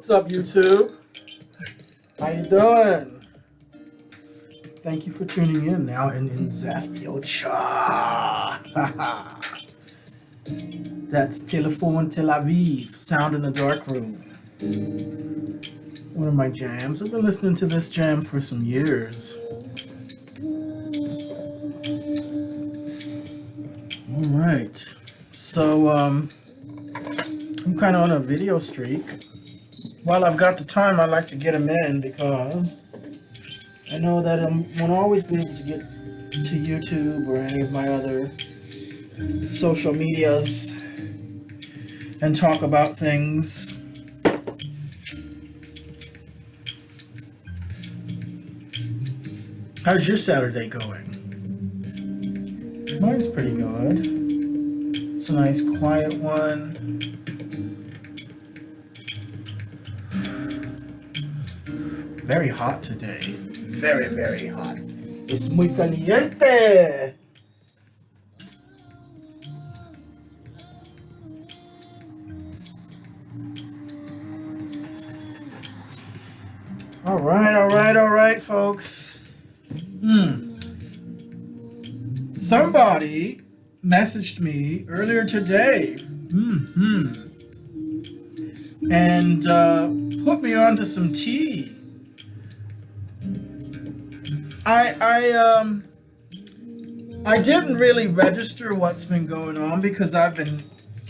What's up, YouTube? How you doing? Thank you for tuning in now and in the future. That's Telephone Tel Aviv, Sound in the Dark Room. One of my jams. I've been listening to this jam for some years. All right. So, I'm kind of on a video streak. While I've got the time, I like to get them in because I know that I won't always be able to get to YouTube or any of my other social medias and talk about things. How's your Saturday going? Mine's pretty good. It's a nice quiet one. Very hot today. Very, very hot. Es muy caliente. All right, folks. Somebody messaged me earlier today. And put me onto some tea. I didn't really register what's been going on because I've been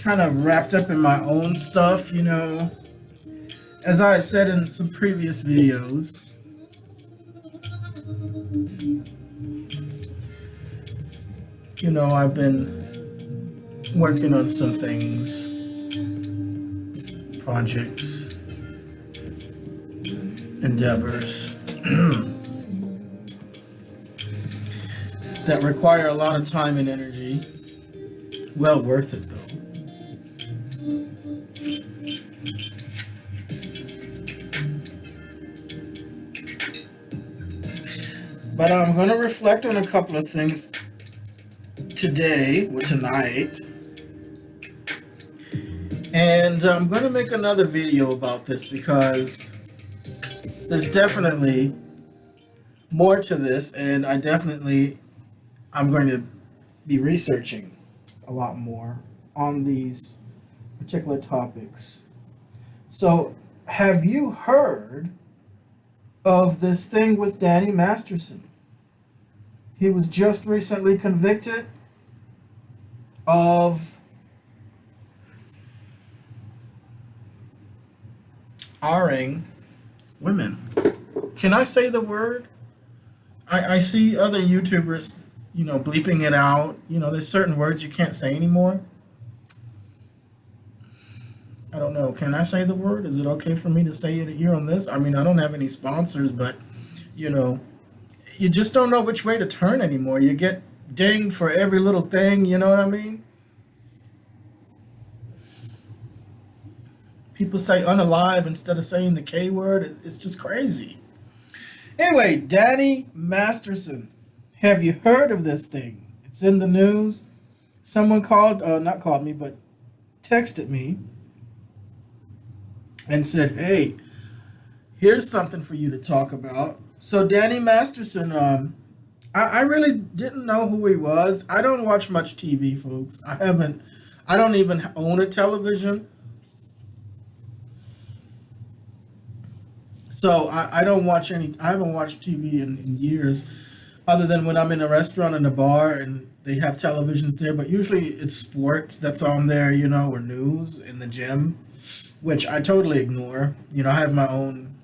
kind of wrapped up in my own stuff, you know. As I had said in some previous videos. You know, I've been working on some things, projects, endeavors that require a lot of time and energy. Well worth it, though. But I'm going to reflect on a couple of things today or tonight. And I'm going to make another video about this because there's definitely more to this, and I'm going to be researching a lot more on these particular topics. So, have you heard of this thing with Danny Masterson? He was just recently convicted of R-ing women. Can I say the word? I see other YouTubers, you know, bleeping it out. You know, there's certain words you can't say anymore. I don't know. Can I say the word? Is it okay for me to say it here on this? I mean, I don't have any sponsors, but, you know, you just don't know which way to turn anymore. You get dinged for every little thing, you know what I mean? People say unalive instead of saying the K word. It's just crazy. Anyway, Danny Masterson. Have you heard of this thing? It's in the news. Someone not called me, but texted me and said, hey, here's something for you to talk about. So Danny Masterson, I really didn't know who he was. I don't watch much TV, folks. I don't even own a television. So I haven't watched TV in years, other than when I'm in a restaurant, in a bar, and They have televisions there, but usually it's sports that's on there, you know, or news in the gym, which I totally ignore. You know, I have my own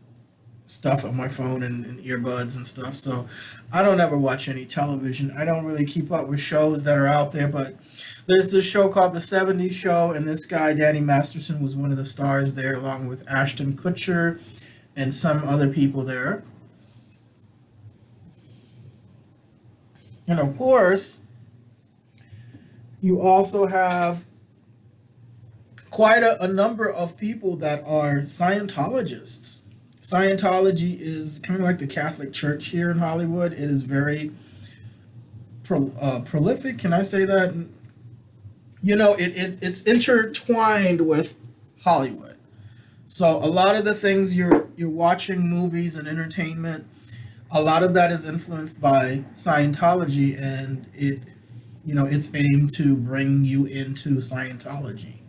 stuff on my phone and earbuds and stuff, so I don't ever watch any television. I don't really keep up with shows that are out there, but there's this show called The 70s Show, and this guy, Danny Masterson, was one of the stars there, along with Ashton Kutcher and some other people there. And of course, you also have quite a number of people that are Scientologists. Scientology is kind of like the Catholic Church here in Hollywood. It is very prolific. Can I say that? You know, it's intertwined with Hollywood. So a lot of the things you're watching, movies and entertainment, a lot of that is influenced by Scientology, and it's aimed to bring you into Scientology.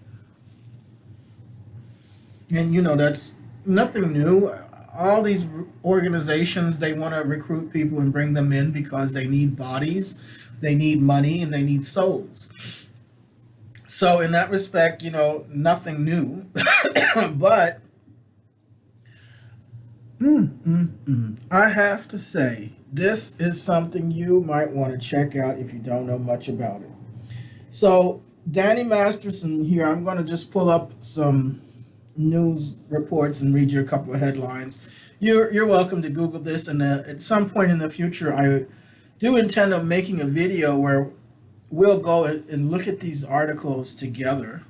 And that's nothing new. All these organizations, they want to recruit people and bring them in because they need bodies, they need money, and they need souls. So in that respect, nothing new. But I have to say, this is something you might want to check out if you don't know much about it. So Danny Masterson here, I'm going to just pull up some news reports and read you a couple of headlines. You're welcome to Google this, and at some point in the future, I do intend on making a video where we'll go and look at these articles together.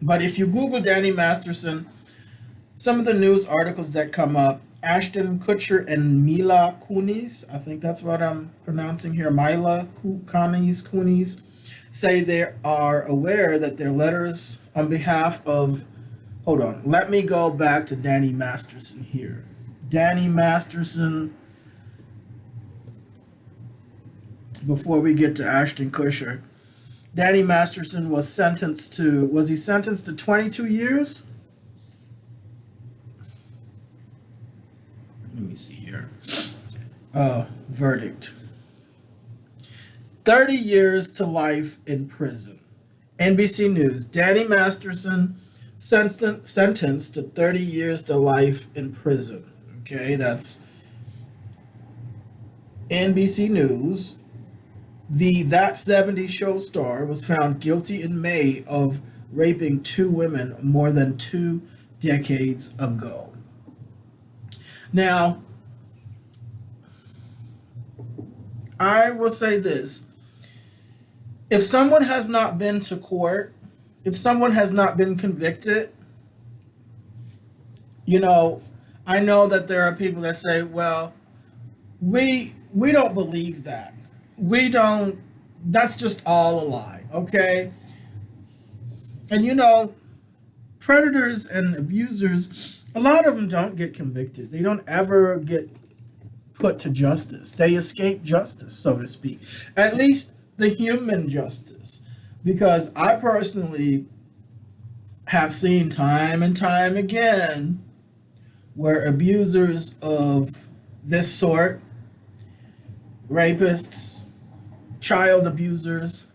But if you Google Danny Masterson, some of the news articles that come up, Ashton Kutcher and Mila Kunis, I think that's what I'm pronouncing here, Mila Kunis, say they are aware that their letters on behalf of, hold on, let me go back to Danny Masterson here. Danny Masterson, before we get to Ashton Kutcher. Danny Masterson was sentenced to 22 years? Let me see here. Verdict. 30 years to life in prison. NBC News. Danny Masterson sentenced to 30 years to life in prison. Okay, that's NBC News. The That 70s Show star was found guilty in May of raping 2 women more than 2 decades ago. Now, I will say this. If someone has not been to court, if someone has not been convicted, I know that there are people that say, well, we don't believe that. That's just all a lie, okay? And predators and abusers, a lot of them don't get convicted. They don't ever get put to justice. They escape justice, so to speak. At least the human justice. Because I personally have seen time and time again where abusers of this sort, rapists, child abusers,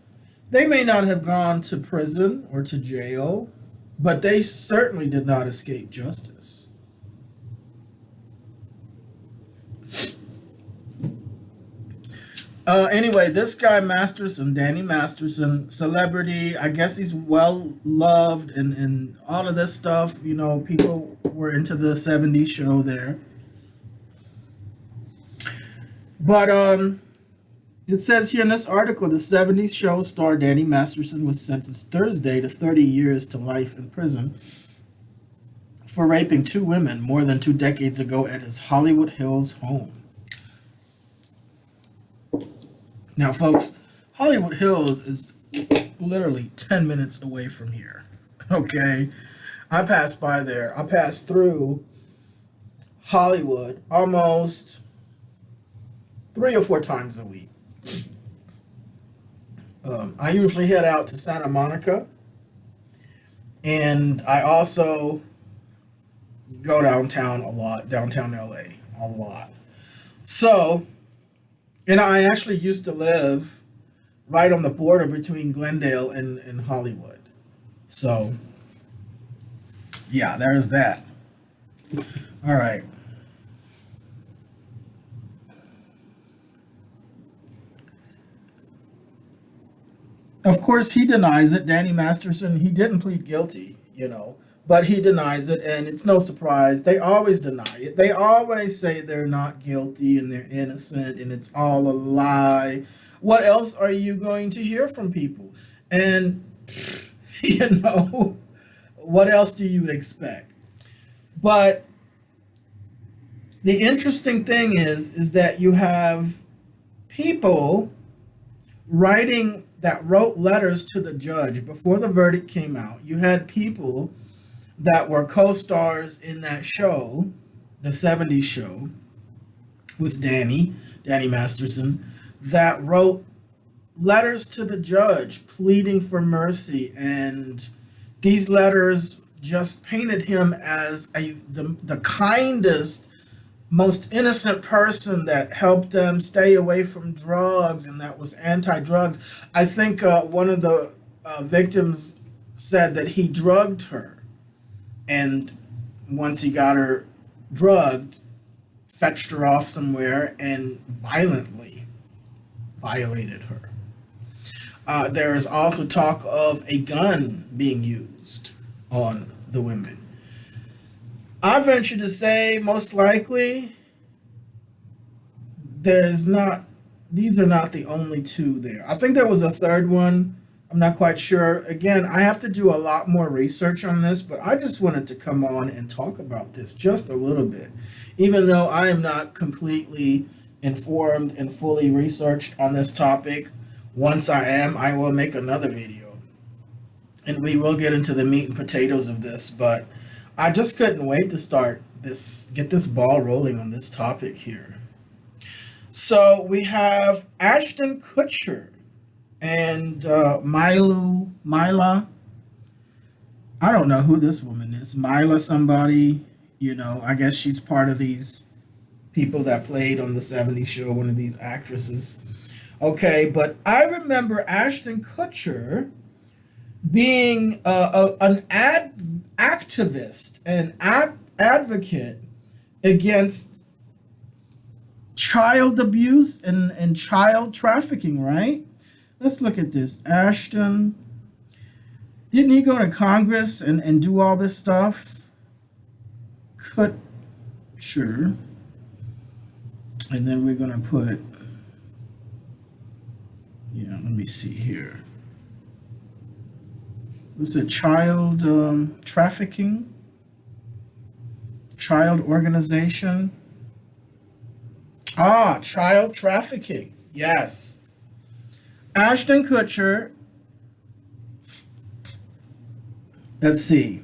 they may not have gone to prison or to jail, but they certainly did not escape justice. Anyway, this guy Masterson, Danny Masterson, celebrity, I guess he's well loved and all of this stuff. People were into the 70s show there. But it says here in this article, the 70s show star Danny Masterson was sentenced Thursday to 30 years to life in prison for raping 2 women more than 2 decades ago at his Hollywood Hills home. Now, folks, Hollywood Hills is literally 10 minutes away from here, okay? I pass by there. I pass through Hollywood almost 3 or 4 times a week. I usually head out to Santa Monica, and I also go downtown a lot, downtown LA, a lot. So, and I actually used to live right on the border between Glendale and Hollywood. So, yeah, there's that. All right. Of course, he denies it. Danny Masterson, he didn't plead guilty, but he denies it, and it's no surprise. They always deny it. They always say they're not guilty and they're innocent and it's all a lie. What else are you going to hear from people? And, you know, what else do you expect? But the interesting thing is that you have people wrote letters to the judge before the verdict came out. You had people that were co-stars in that show, the 70s show with Danny Masterson, that wrote letters to the judge pleading for mercy, and these letters just painted him as the kindest, most innocent person that helped them stay away from drugs and that was anti-drugs. I think one of the victims said that he drugged her, and once he got her drugged, fetched her off somewhere and violently violated her. There is also talk of a gun being used on the women. I venture to say, most likely, these are not the only two there. I think there was a third one. I'm not quite sure. Again, I have to do a lot more research on this, but I just wanted to come on and talk about this just a little bit. Even though I am not completely informed and fully researched on this topic, once I am, I will make another video. And we will get into the meat and potatoes of this, but I just couldn't wait to get this ball rolling on this topic here. So we have Ashton Kutcher and Mila. I don't know who this woman is. Mila somebody, I guess she's part of these people that played on the 70s show, one of these actresses. Okay, but I remember Ashton Kutcher being an activist and advocate against child abuse and child trafficking, right? Let's look at this. Ashton, didn't he go to Congress and do all this stuff? Kutcher. And then we're going to put, let me see here. Was it child trafficking? Child organization? Child trafficking. Yes. Ashton Kutcher. Let's see.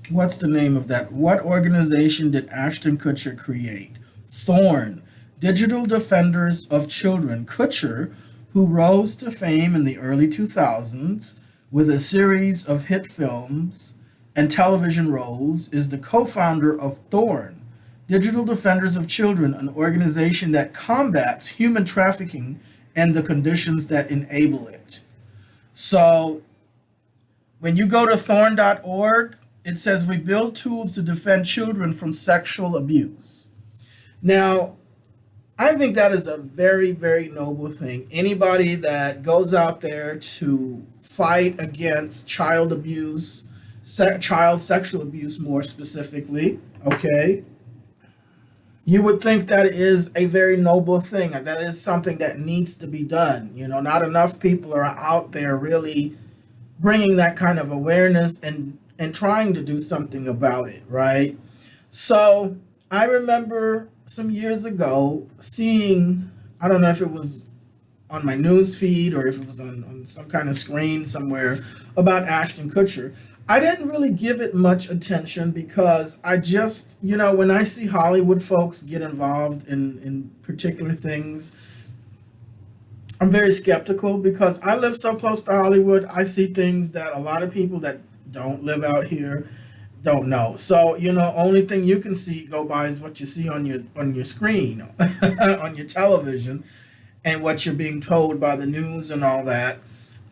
What's the name of that? What organization did Ashton Kutcher create? Thorn, Digital Defenders of Children. Kutcher, who rose to fame in the early 2000s with a series of hit films and television roles, is the co-founder of Thorn, Digital Defenders of Children, an organization that combats human trafficking and the conditions that enable it. So when you go to thorn.org, it says we build tools to defend children from sexual abuse. Now, I think that is a very, very noble thing. Anybody that goes out there to fight against child abuse, child sexual abuse more specifically, okay, you would think that is a very noble thing. That is something that needs to be done. Not enough people are out there really bringing that kind of awareness and trying to do something about it, right? So I remember some years ago seeing, I don't know if it was on my news feed or if it was on some kind of screen somewhere, about Ashton Kutcher. I didn't really give it much attention because I just, when I see Hollywood folks get involved in particular things, I'm very skeptical because I live so close to Hollywood. I see things that a lot of people that don't live out here don't know. So, only thing you can go by is what you see on your screen, on your television, and what you're being told by the news and all that.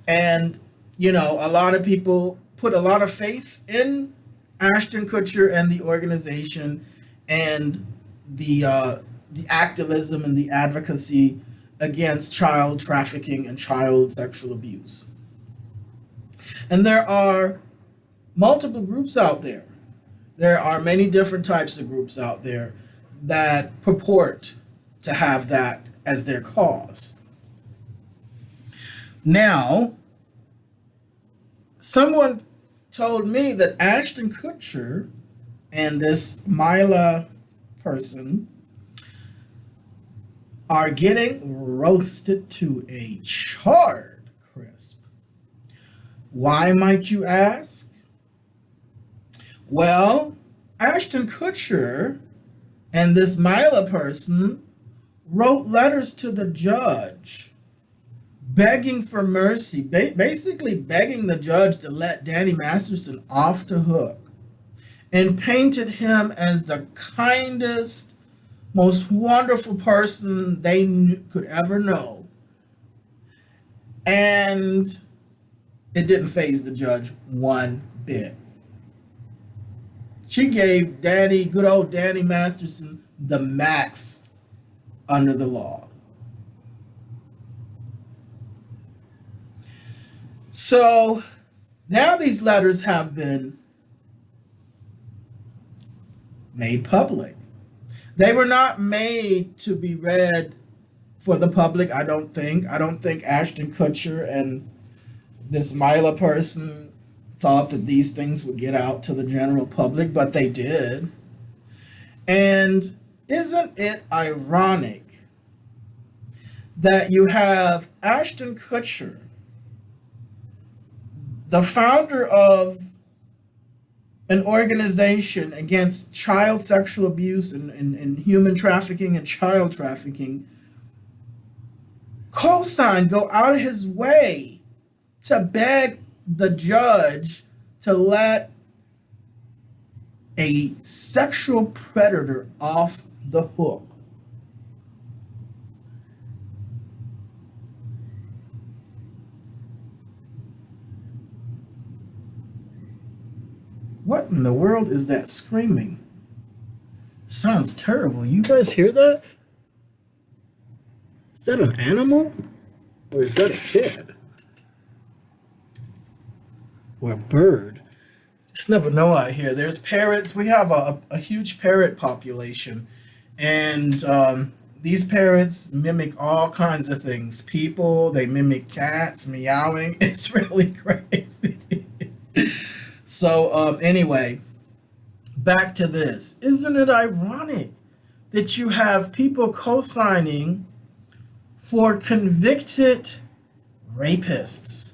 And, a lot of people put a lot of faith in Ashton Kutcher and the organization and the activism and the advocacy against child trafficking and child sexual abuse. And there are multiple groups out there. There are many different types of groups out there that purport to have that as their cause. Now, someone told me that Ashton Kutcher and this Mila person are getting roasted to a charred crisp. Why, might you ask? Well, Ashton Kutcher and this Mila person wrote letters to the judge begging for mercy, basically begging the judge to let Danny Masterson off the hook, and painted him as the kindest, most wonderful person they could ever know. And it didn't faze the judge one bit. She gave good old Danny Masterson, the max under the law. So now these letters have been made public. They were not made to be read for the public, I don't think. I don't think Ashton Kutcher and this Mila person thought that these things would get out to the general public, but they did. And isn't it ironic that you have Ashton Kutcher, the founder of an organization against child sexual abuse and human trafficking and child trafficking, go out of his way to beg the judge to let a sexual predator off the hook. What in the world is that screaming? Sounds terrible. You guys hear that? Is that an animal? Or is that a kid? Or a bird? Just never know out here. There's parrots. We have a huge parrot population. And these parrots mimic all kinds of things. People, they mimic cats, meowing. It's really crazy. So anyway, back to this. Isn't it ironic that you have people co-signing for convicted rapists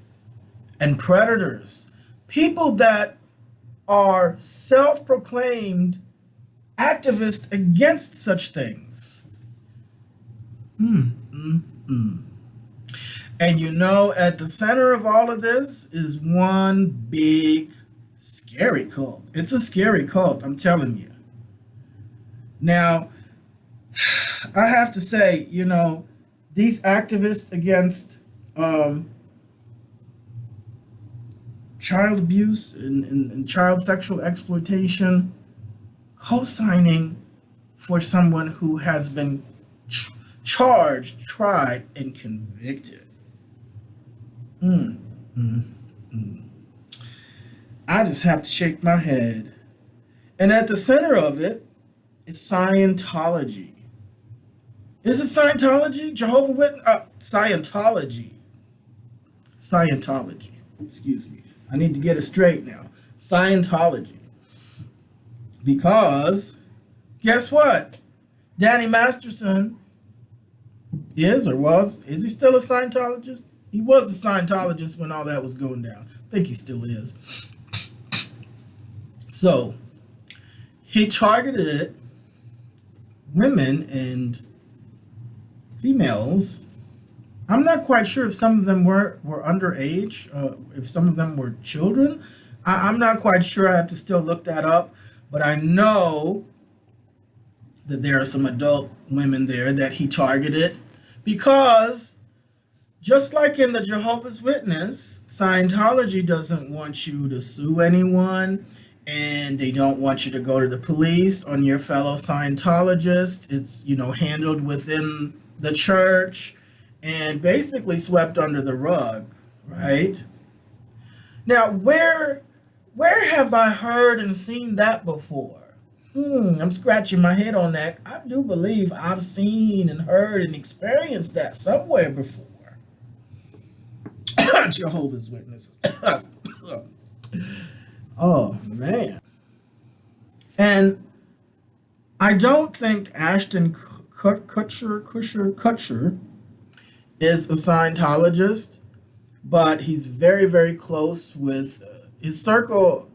and predators, people that are self-proclaimed activists against such things? And at the center of all of this is one big scary cult. It's a scary cult, I'm telling you. Now, I have to say, these activists against child abuse and child sexual exploitation, co-signing for someone who has been charged, tried, and convicted. I just have to shake my head. And at the center of it is Scientology. Is it Scientology? Jehovah's Witness? Scientology. Scientology. Excuse me. I need to get it straight now. Scientology. Because, guess what? Danny Masterson is he still a Scientologist? He was a Scientologist when all that was going down. I think he still is. So, he targeted women and females. I'm not quite sure if some of them were underage, if some of them were children. I'm not quite sure. I have to still look that up. But I know that there are some adult women there that he targeted because just like in the Jehovah's Witness, Scientology doesn't want you to sue anyone, and they don't want you to go to the police on your fellow Scientologists. It's, handled within the church and basically swept under the rug, right? Now, where have I heard and seen that before? I'm scratching my head on that. I do believe I've seen and heard and experienced that somewhere before. Jehovah's Witnesses. Oh, man. And I don't think Ashton Kutcher is a Scientologist, but he's very, very close with his circle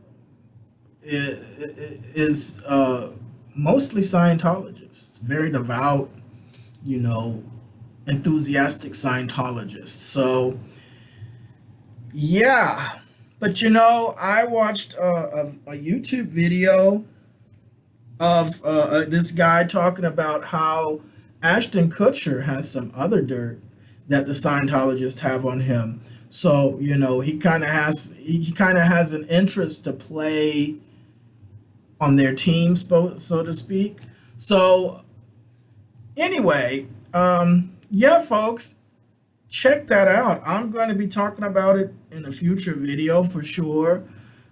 is mostly Scientologists, very devout, enthusiastic Scientologists. So, yeah. But, I watched a YouTube video of this guy talking about how Ashton Kutcher has some other dirt that the Scientologists have on him. So, he kind of has an interest to play on their team, so to speak. So, anyway, yeah, folks, check that out. I'm going to be talking about it in a future video for sure.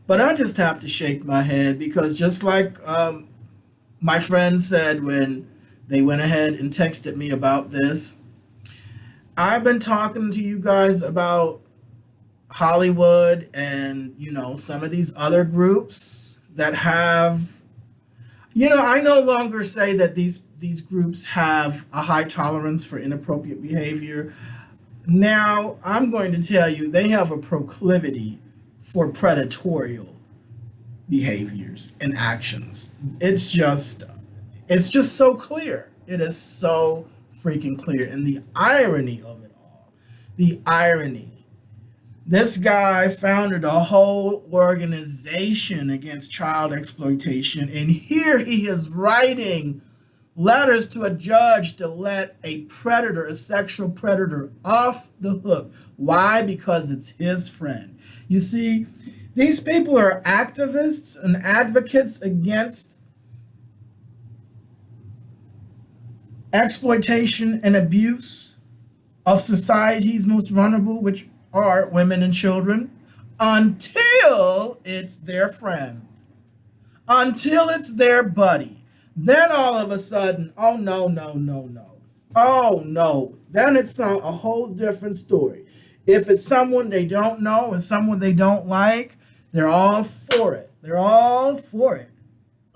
But I just have to shake my head because just like my friend said when they went ahead and texted me about this, I've been talking to you guys about Hollywood and, some of these other groups that have, I no longer say that these groups have a high tolerance for inappropriate behavior. Now, I'm going to tell you, they have a proclivity for predatory behaviors and actions. It's just so clear. It is so freaking clear. And the irony of it all, the irony. This guy founded a whole organization against child exploitation, and here he is writing letters to a judge to let a predator, a sexual predator, off the hook. Why? Because it's his friend. You see, these people are activists and advocates against exploitation and abuse of society's most vulnerable, which are women and children, until it's their friend, until it's their buddy. Then all of a sudden, oh no. Oh no. Then it's a whole different story. If it's someone they don't know or someone they don't like, they're all for it. They're all for it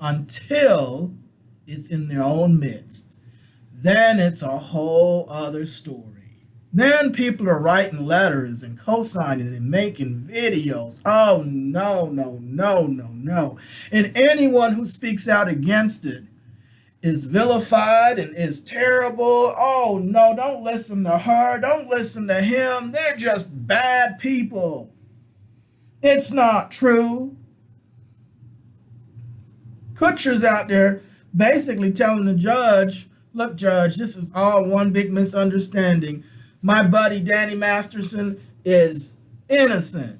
until it's in their own midst. Then it's a whole other story. Then people are writing letters and co-signing and making videos. Oh, no. And anyone who speaks out against it is vilified and is terrible. Oh, no, don't listen to her. Don't listen to him. They're just bad people. It's not true. Kutcher's out there basically telling the judge, look, judge, this is all one big misunderstanding. My buddy Danny Masterson is innocent,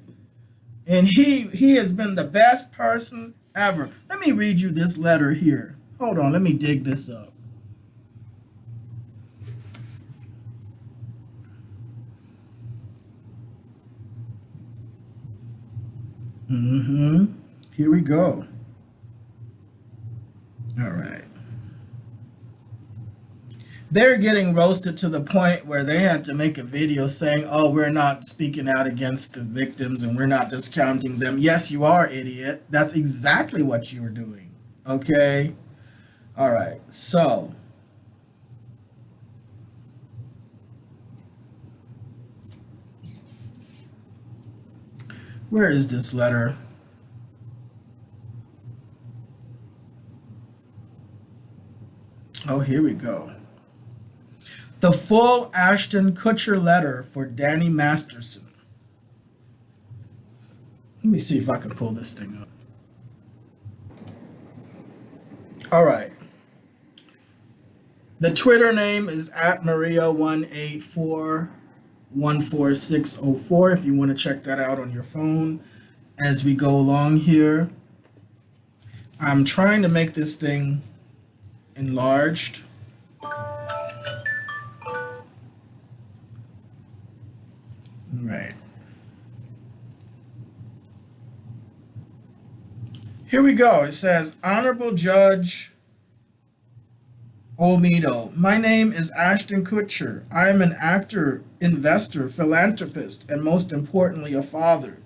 and he has been the best person ever. Let me read you this letter here. Hold on, let me dig this up. Here we go. All right. They're getting roasted to the point where they had to make a video saying, oh, we're not speaking out against the victims and we're not discounting them. Yes, you are, idiot. That's exactly what you were doing. Okay? All right. So, where is this letter? Oh, here we go. The full Ashton Kutcher letter for Danny Masterson. Let me see if I can pull this thing up. All right. The Twitter name is @Maria18414604 if you want to check that out on your phone as we go along here. I'm trying to make this thing enlarged. Right. Here we go. It says, Honorable Judge Olmedo, my name is Ashton Kutcher. I am an actor, investor, philanthropist, and most importantly, a father.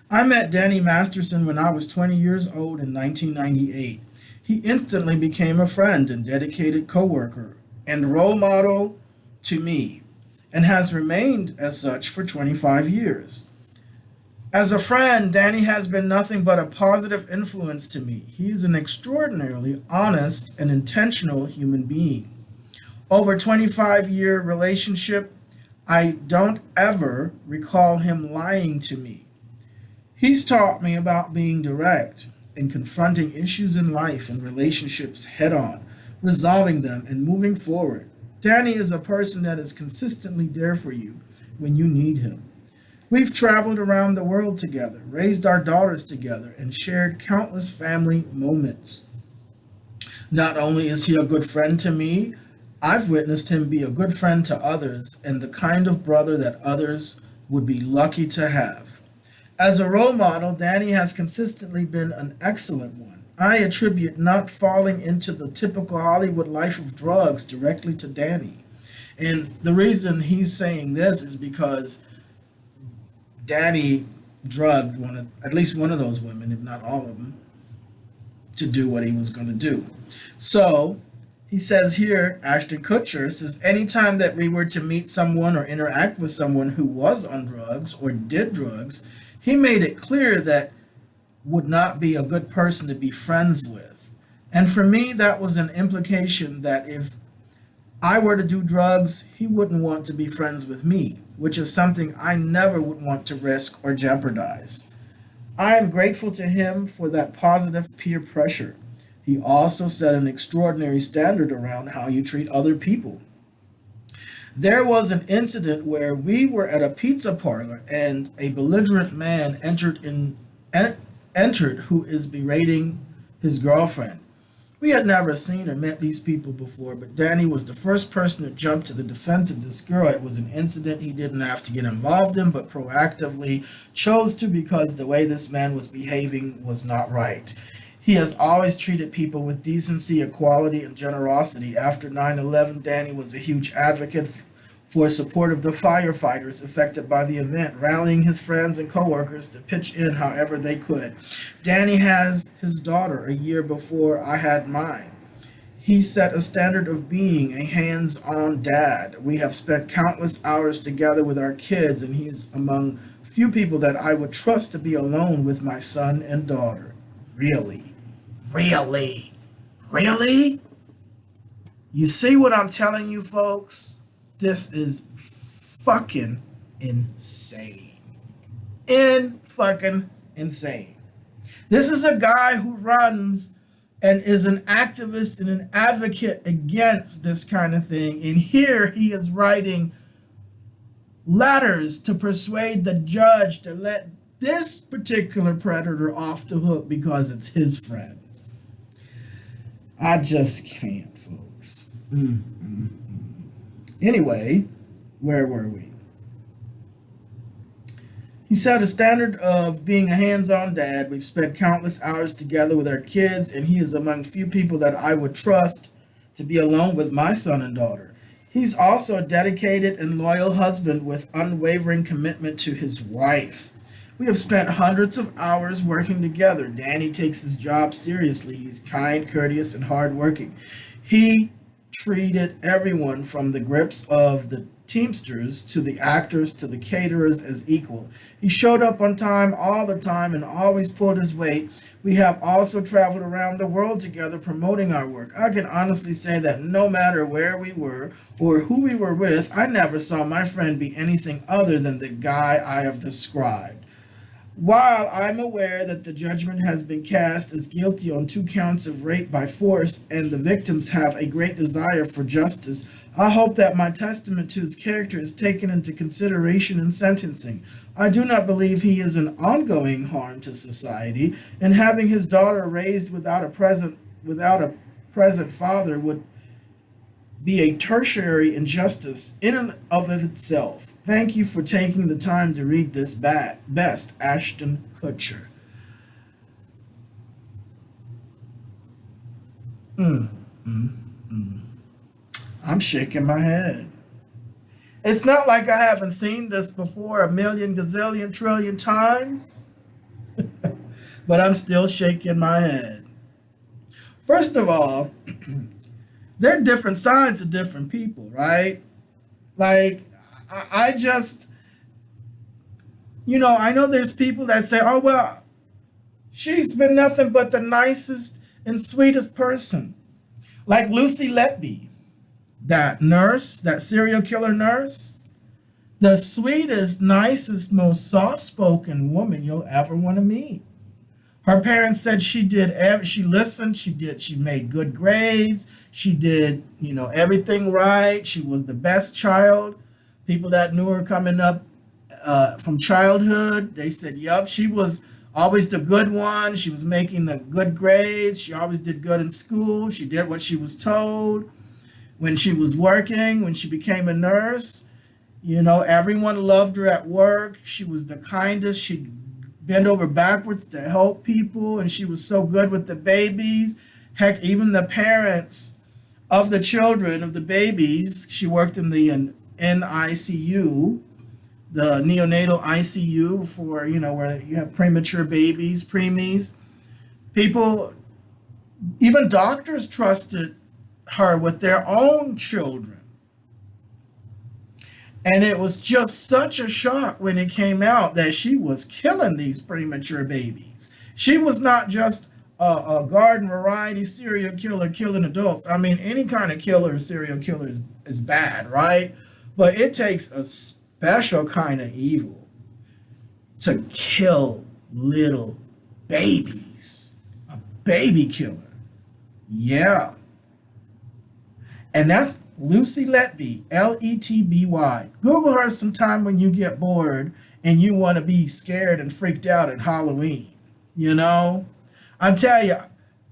I met Danny Masterson when I was 20 years old in 1998. He instantly became a friend and dedicated coworker and role model to me, and has remained as such for 25 years. As a friend, Danny has been nothing but a positive influence to me. He is an extraordinarily honest and intentional human being. Over a 25-year relationship, I don't ever recall him lying to me. He's taught me about being direct and confronting issues in life and relationships head on, resolving them and moving forward. Danny is a person that is consistently there for you when you need him. We've traveled around the world together, raised our daughters together, and shared countless family moments. Not only is he a good friend to me, I've witnessed him be a good friend to others and the kind of brother that others would be lucky to have. As a role model, Danny has consistently been an excellent one. I attribute not falling into the typical Hollywood life of drugs directly to Danny. And the reason he's saying this is because Danny drugged at least one of those women, if not all of them, to do what he was going to do. So he says here, Ashton Kutcher says, anytime that we were to meet someone or interact with someone who was on drugs or did drugs, he made it clear that would not be a good person to be friends with. And for me, that was an implication that if I were to do drugs, he wouldn't want to be friends with me, which is something I never would want to risk or jeopardize. I am grateful to him for that positive peer pressure. He also set an extraordinary standard around how you treat other people. There was an incident where we were at a pizza parlor and a belligerent man entered who is berating his girlfriend. We had never seen or met these people before, but Danny was the first person to jump to the defense of this girl. It was an incident he didn't have to get involved in, but proactively chose to because the way this man was behaving was not right. He has always treated people with decency, equality, and generosity. After 9/11, Danny was a huge advocate for support of the firefighters affected by the event, rallying his friends and coworkers to pitch in however they could. Danny has his daughter a year before I had mine. He set a standard of being a hands-on dad. We have spent countless hours together with our kids, and he's among few people that I would trust to be alone with my son and daughter. Really? Really? Really? You see what I'm telling you, folks? This is fucking insane. Fucking insane. This is a guy who runs and is an activist and an advocate against this kind of thing. And here he is writing letters to persuade the judge to let this particular predator off the hook because it's his friend. I just can't, folks. Anyway, where were we? He set a standard of being a hands-on dad. We've spent countless hours together with our kids, and he is among few people that I would trust to be alone with my son and daughter. He's also a dedicated and loyal husband with unwavering commitment to his wife. We have spent hundreds of hours working together. Danny takes his job seriously. He's kind, courteous, and hardworking. He treated everyone from the grips of the Teamsters to the actors to the caterers as equal. He showed up on time all the time and always pulled his weight. We have also traveled around the world together promoting our work. I can honestly say that no matter where we were or who we were with, I never saw my friend be anything other than the guy I have described. While I'm aware that the judgment has been cast as guilty on 2 counts of rape by force and the victims have a great desire for justice, I hope that my testament to his character is taken into consideration in sentencing. I do not believe he is an ongoing harm to society, and having his daughter raised without a present father would be a tertiary injustice in and of itself. Thank you for taking the time to read this best, Ashton Kutcher. I'm shaking my head. It's not like I haven't seen this before a million, gazillion, trillion times, but I'm still shaking my head. First of all, there are different sides of different people, right? Like, I just, I know there's people that say, oh, well, she's been nothing but the nicest and sweetest person. Like Lucy Letby, that nurse, that serial killer nurse, the sweetest, nicest, most soft-spoken woman you'll ever want to meet. Her parents said she listened, she made good grades, she did, everything right. She was the best child. People that knew her coming up from childhood, they said, yup, she was always the good one. She was making the good grades. She always did good in school. She did what she was told. When she was working, when she became a nurse, everyone loved her at work. She was the kindest. She'd bend over backwards to help people, and she was so good with the babies. Heck, even the parents of the children, of the babies, she worked in the NICU, the neonatal ICU for, where you have premature babies, preemies. People, even doctors trusted her with their own children. And it was just such a shock when it came out that she was killing these premature babies. She was not just a garden variety serial killer killing adults. I mean, any kind of killer, serial killer is bad, right? But it takes a special kind of evil to kill little babies. A baby killer. Yeah. And that's Lucy Letby, Letby. Google her sometime when you get bored and you want to be scared and freaked out at Halloween. I tell you,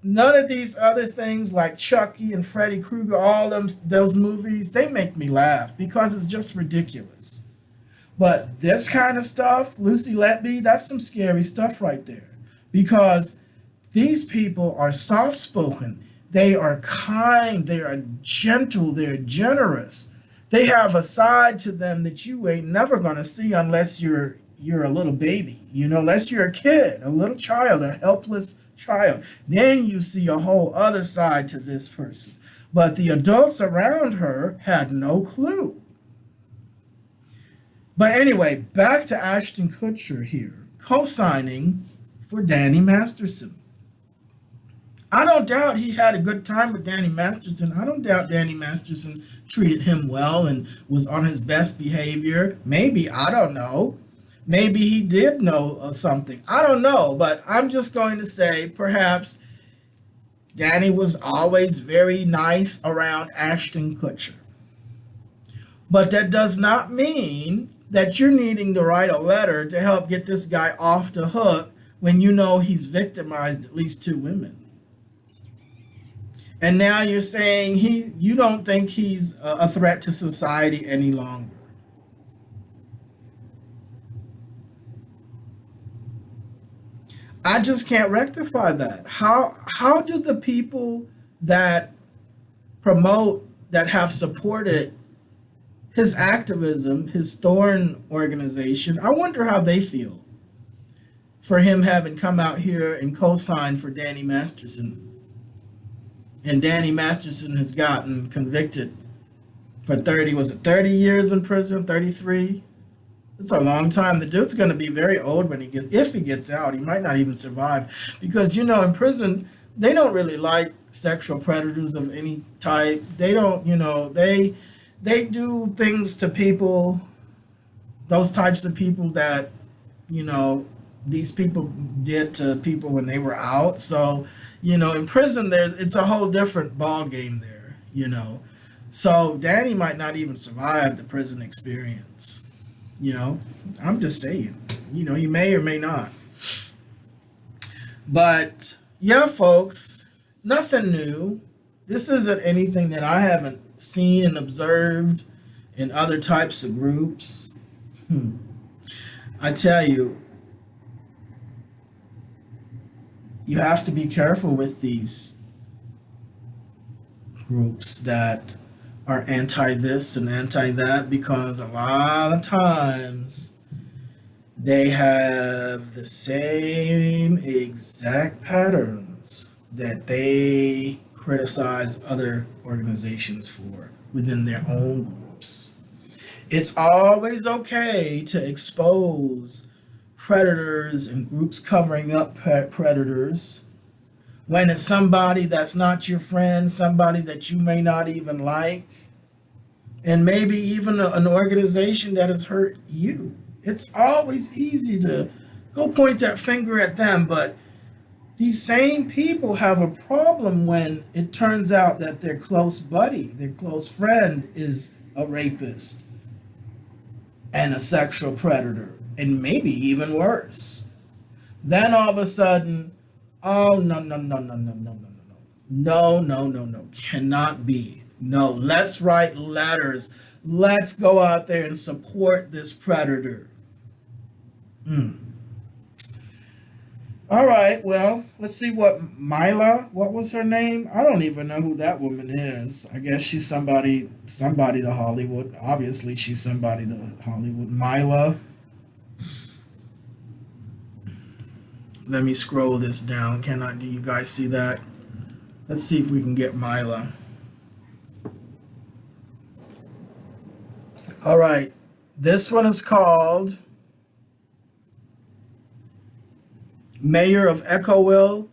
none of these other things like Chucky and Freddy Krueger, all those movies, they make me laugh because it's just ridiculous. But this kind of stuff, Lucy Letby, that's some scary stuff right there. Because these people are soft-spoken. They are kind, they are gentle, they're generous. They have a side to them that you ain't never gonna see unless you're a little baby, unless you're a kid, a little child, a helpless child. Then you see a whole other side to this person. But the adults around her had no clue. But anyway, back to Ashton Kutcher here, co-signing for Danny Masterson. I don't doubt he had a good time with Danny Masterson. I don't doubt Danny Masterson treated him well and was on his best behavior. Maybe, I don't know. Maybe he did know something. I don't know, but I'm just going to say perhaps Danny was always very nice around Ashton Kutcher. But that does not mean that you're needing to write a letter to help get this guy off the hook when you know he's victimized at least 2 women. And now you're saying you don't think he's a threat to society any longer. I just can't rectify that. How do the people that have supported his activism, his Thorn organization, I wonder how they feel for him having come out here and co-signed for Danny Masterson. And Danny Masterson has gotten convicted for 30 years in prison, 33? It's a long time. The dude's going to be very old if he gets out. He might not even survive. Because, in prison, they don't really like sexual predators of any type. They don't, they do things to people, those types of people that, these people did to people when they were out. So, you know, in prison, it's a whole different ball game there, you know. So Danny might not even survive the prison experience, you know. I'm just saying, you know, he may or may not. But yeah, folks, nothing new. This isn't anything that I haven't seen and observed in other types of groups. I tell you, you have to be careful with these groups that are anti this and anti that, because a lot of times they have the same exact patterns that they criticize other organizations for within their own groups. It's always okay to expose predators and groups covering up predators when it's somebody that's not your friend, somebody that you may not even like, and maybe even an organization that has hurt you. It's always easy to go point that finger at them, but these same people have a problem when it turns out that their close buddy, their close friend is a rapist and a sexual predator, and maybe even worse. Then all of a sudden, oh, no, cannot be. No, let's write letters. Let's go out there and support this predator. All right, well, let's see what what was her name? I don't even know who that woman is. I guess she's somebody to Hollywood. Obviously, she's somebody to Hollywood. Mila. Let me scroll this down. Do you guys see that? Let's see if we can get Mila. All right, this one is called Mayor of Echoville,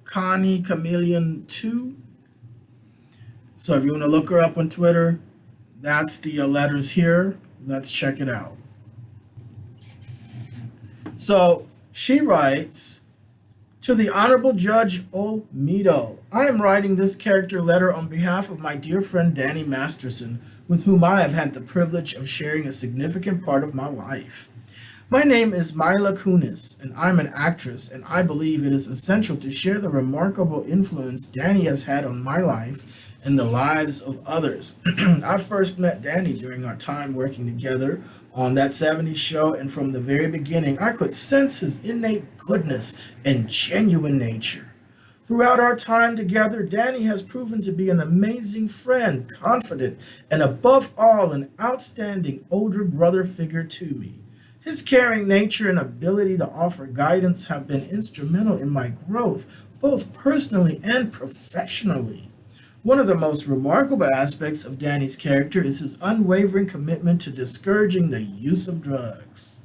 Connie Chameleon 2. So if you want to look her up on Twitter, that's the letters here. Let's check it out. So she writes, to the Honorable Judge Olmedo, I am writing this character letter on behalf of my dear friend Danny Masterson, with whom I have had the privilege of sharing a significant part of my life. My name is Mila Kunis, and I'm an actress, and I believe it is essential to share the remarkable influence Danny has had on my life and the lives of others. I first met Danny during our time working together on that 70s show, and from the very beginning, I could sense his innate goodness and genuine nature. Throughout our time together, Danny has proven to be an amazing friend, confident, and above all, an outstanding older brother figure to me. His caring nature and ability to offer guidance have been instrumental in my growth, both personally and professionally. One of the most remarkable aspects of Danny's character is his unwavering commitment to discouraging the use of drugs.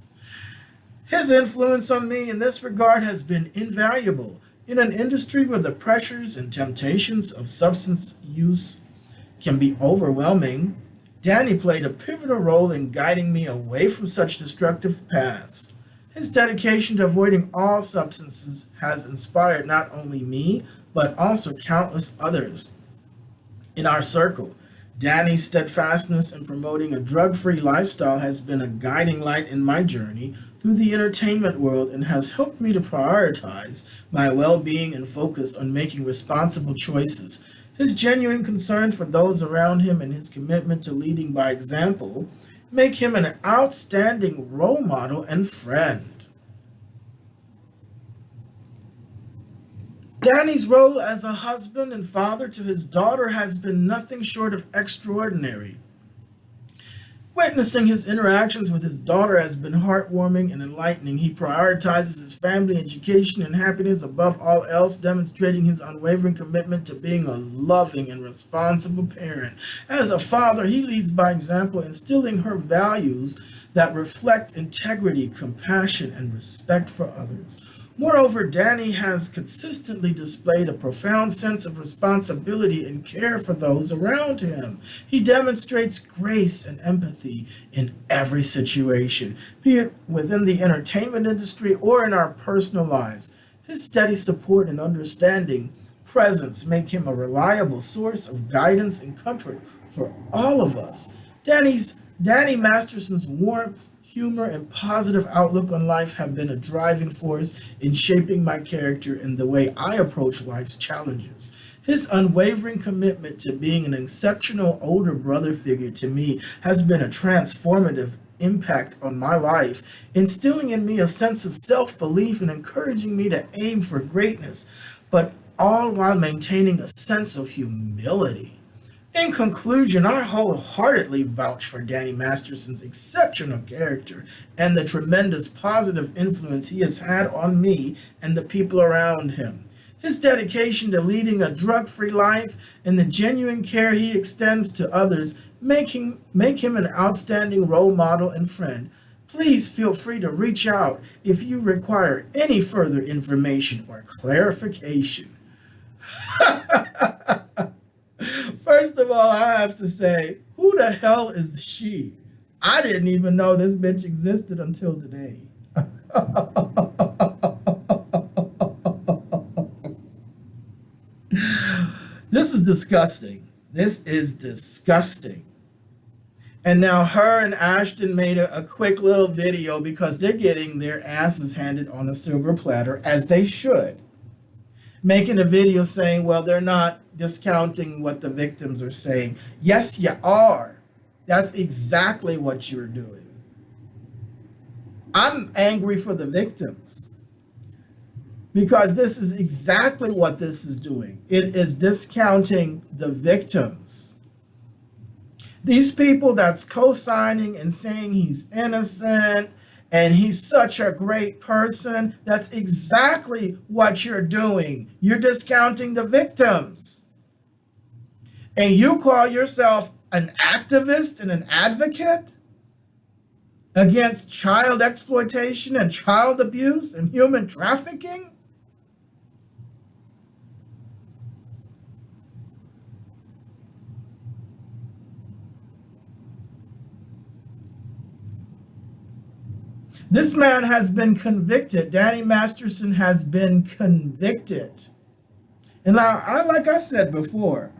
His influence on me in this regard has been invaluable. In an industry where the pressures and temptations of substance use can be overwhelming, Danny played a pivotal role in guiding me away from such destructive paths. His dedication to avoiding all substances has inspired not only me, but also countless others in our circle. Danny's steadfastness in promoting a drug-free lifestyle has been a guiding light in my journey through the entertainment world and has helped me to prioritize my well-being and focus on making responsible choices. His genuine concern for those around him and his commitment to leading by example make him an outstanding role model and friend. Danny's role as a husband and father to his daughter has been nothing short of extraordinary. Witnessing his interactions with his daughter has been heartwarming and enlightening. He prioritizes his family, education, and happiness above all else, demonstrating his unwavering commitment to being a loving and responsible parent. As a father, he leads by example, instilling her values that reflect integrity, compassion, and respect for others. Moreover, Danny has consistently displayed a profound sense of responsibility and care for those around him. He demonstrates grace and empathy in every situation, be it within the entertainment industry or in our personal lives. His steady support and understanding presence make him a reliable source of guidance and comfort for all of us. Danny Masterson's warmth, humor, and positive outlook on life have been a driving force in shaping my character and the way I approach life's challenges. His unwavering commitment to being an exceptional older brother figure to me has been a transformative impact on my life, instilling in me a sense of self-belief and encouraging me to aim for greatness, but all while maintaining a sense of humility. In conclusion, I wholeheartedly vouch for Danny Masterson's exceptional character and the tremendous positive influence he has had on me and the people around him. His dedication to leading a drug-free life and the genuine care he extends to others make him an outstanding role model and friend. Please feel free to reach out if you require any further information or clarification. First of all, I have to say, who the hell is she? I didn't even know this bitch existed until today. This is disgusting. This is disgusting. And now her and Ashton made a quick little video because they're getting their asses handed on a silver platter, as they should. Making a video saying, well, they're not discounting what the victims are saying. Yes, you are. That's exactly what you're doing. I'm angry for the victims because this is exactly what this is doing. It is discounting the victims. These people that's co-signing and saying he's innocent and he's such a great person, that's exactly what you're doing. You're discounting the victims. And you call yourself an activist and an advocate against child exploitation and child abuse and human trafficking? This man has been convicted. Danny Masterson has been convicted. And now, like I said before,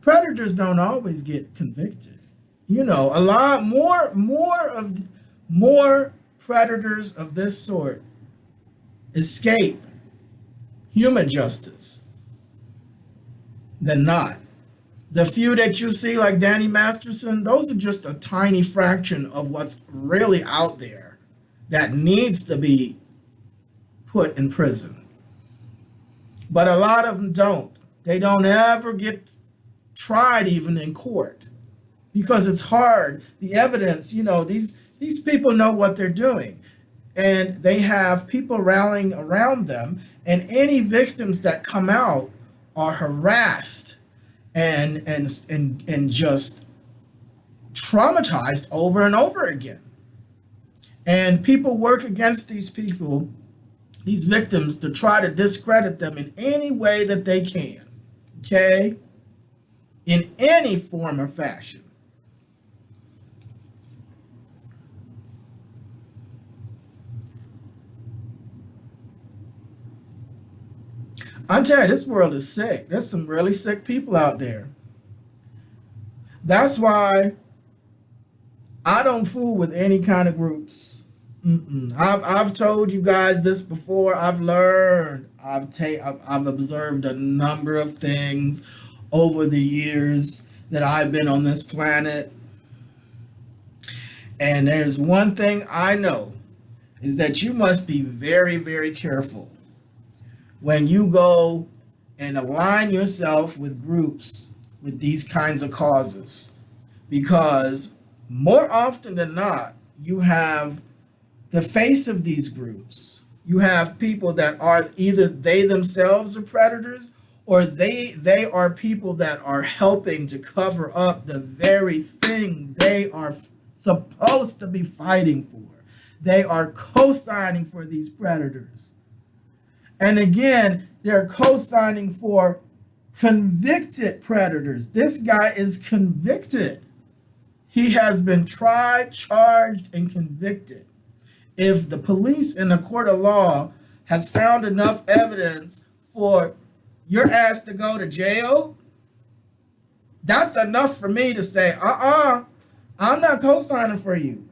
predators don't always get convicted. You know, a lot more predators of this sort escape human justice than not. The few that you see like Danny Masterson, those are just a tiny fraction of what's really out there that needs to be put in prison. But a lot of them don't. They don't ever get tried even in court because it's hard. The evidence, you know, these people know what they're doing and they have people rallying around them, and any victims that come out are harassed and just traumatized over and over again. And people work against these people, these victims, to try to discredit them in any way that they can. Okay? In any form or fashion. I'm telling you, this world is sick. There's some really sick people out there. That's why I don't fool with any kind of groups. I've told you guys this before. I've learned. I've observed a number of things over the years that I've been on this planet. And there's one thing I know, is that you must be very, very careful when you go and align yourself with groups with these kinds of causes. Because more often than not, you have the face of these groups. You have people that are either they themselves are predators, or they are people that are helping to cover up the very thing they are supposed to be fighting for. They are co-signing for these predators. And again, they're co-signing for convicted predators. This guy is convicted. He has been tried, charged, and convicted. If the police in a court of law has found enough evidence for your ass to go to jail, that's enough for me to say, I'm not co-signing for you.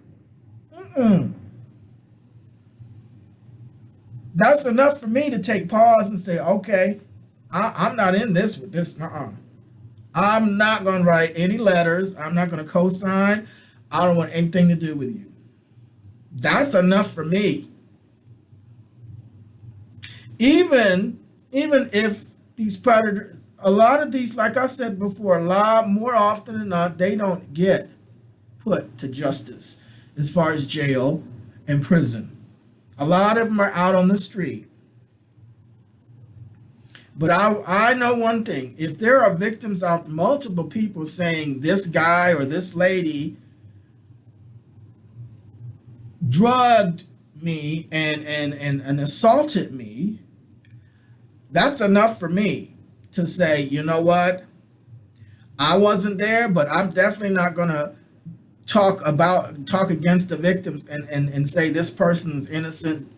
That's enough for me to take pause and say, okay, I'm not in this with this. I'm not going to write any letters. I'm not going to co-sign. I don't want anything to do with you. That's enough for me. Even if these predators, a lot of these, like I said before, a lot more often than not, they don't get put to justice as far as jail and prison. A lot of them are out on the street. But I know one thing. If there are victims out there, multiple people saying this guy or this lady drugged me and assaulted me, that's enough for me to say, you know what? I wasn't there, but I'm definitely not going to talk against the victims and say this person's innocent,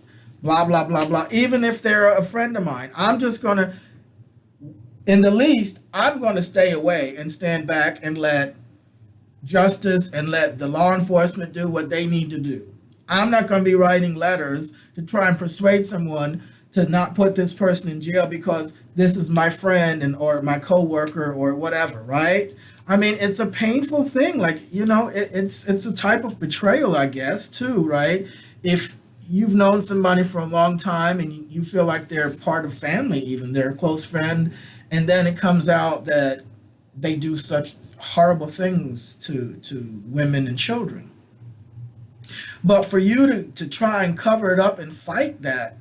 blah, blah, blah, blah. Even if they're a friend of mine, I'm just going to, in the least, I'm going to stay away and stand back and let justice and let the law enforcement do what they need to do. I'm not going to be writing letters to try and persuade someone to not put this person in jail because this is my friend or my coworker or whatever, right? I mean, it's a painful thing. Like, you know, it's a type of betrayal, I guess, too, right? If you've known somebody for a long time and you feel like they're part of family, even they're a close friend, and then it comes out that they do such horrible things to women and children. But for you to try and cover it up and fight that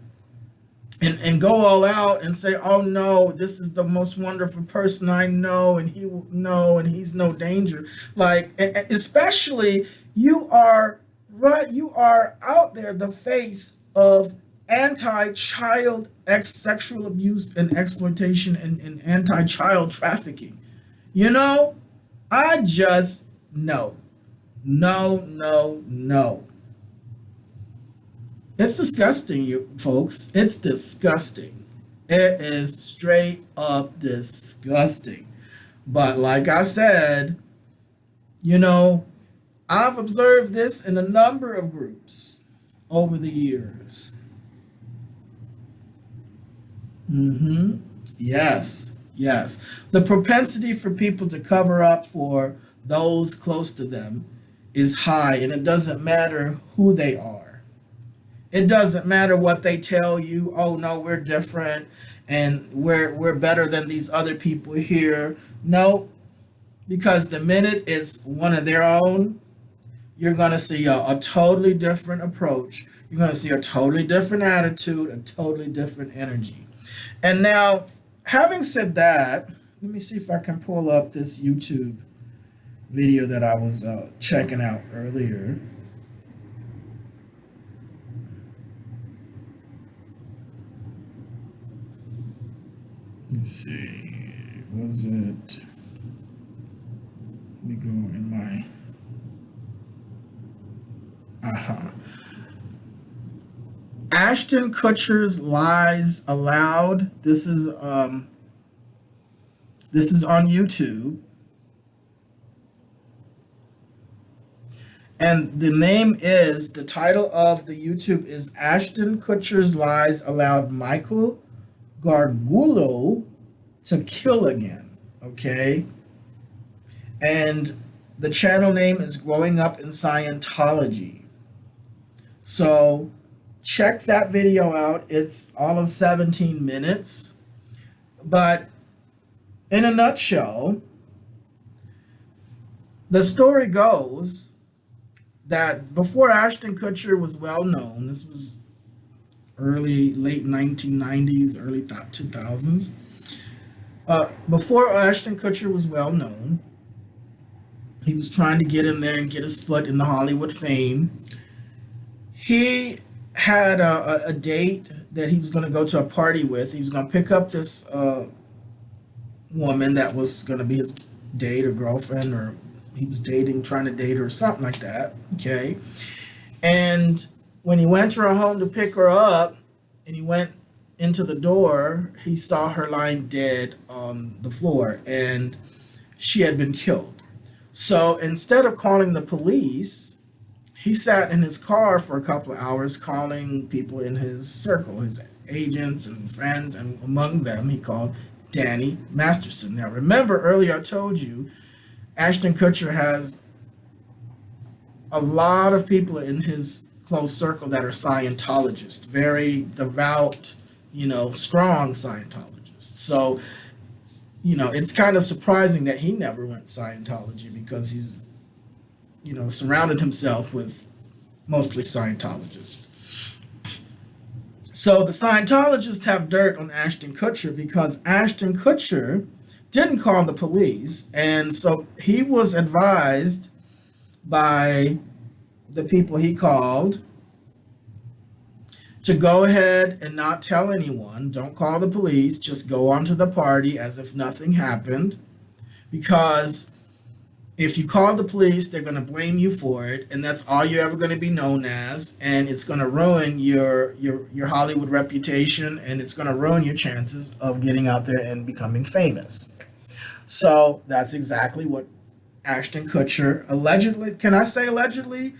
and go all out and say, oh no, this is the most wonderful person I know and he will know and he's no danger. Like, especially you are out there the face of anti-child sexual abuse and exploitation and anti-child trafficking. You know, I just no. It's disgusting, you folks. It's disgusting. It is straight up disgusting. But like I said, you know, I've observed this in a number of groups over the years. Yes. The propensity for people to cover up for those close to them is high, and it doesn't matter who they are. It doesn't matter what they tell you. Oh no, we're different and we're better than these other people here. No, because the minute it's one of their own, you're going to see a totally different approach. You're going to see a totally different attitude, a totally different energy. And now, having said that, let me see if I can pull up this YouTube video that I was checking out earlier. Let's see, was it, let me go in my, Ashton Kutcher's Lies Aloud. This is on YouTube. And the title of the YouTube is Ashton Kutcher's Lies Allowed Michael Gargulo to Kill Again, okay? And the channel name is Growing Up in Scientology. So check that video out. It's all of 17 minutes. But in a nutshell, the story goes that before Ashton Kutcher was well known, this was late 1990s, early 2000s. Before Ashton Kutcher was well known, he was trying to get in there and get his foot in the Hollywood fame. He had a date that he was going to go to a party with. He was going to pick up this woman that was going to be his date or girlfriend, or he was dating, trying to date her or something like that. Okay. And when he went to her home to pick her up and he went into the door, he saw her lying dead on the floor and she had been killed. So instead of calling the police, he sat in his car for a couple of hours calling people in his circle, his agents and friends, and among them he called Danny Masterson. Now remember, earlier I told you Ashton Kutcher has a lot of people in his close circle that are Scientologists, very devout, strong Scientologists. So, it's kind of surprising that he never went Scientology because he's, surrounded himself with mostly Scientologists. So the Scientologists have dirt on Ashton Kutcher because Ashton Kutcher didn't call the police, and so he was advised by the people he called to go ahead and not tell anyone. Don't call the police. Just go on to the party as if nothing happened. Because if you call the police, they're going to blame you for it. And that's all you're ever going to be known as. And it's going to ruin your Hollywood reputation. And it's going to ruin your chances of getting out there and becoming famous. So that's exactly what Ashton Kutcher allegedly, can I say allegedly?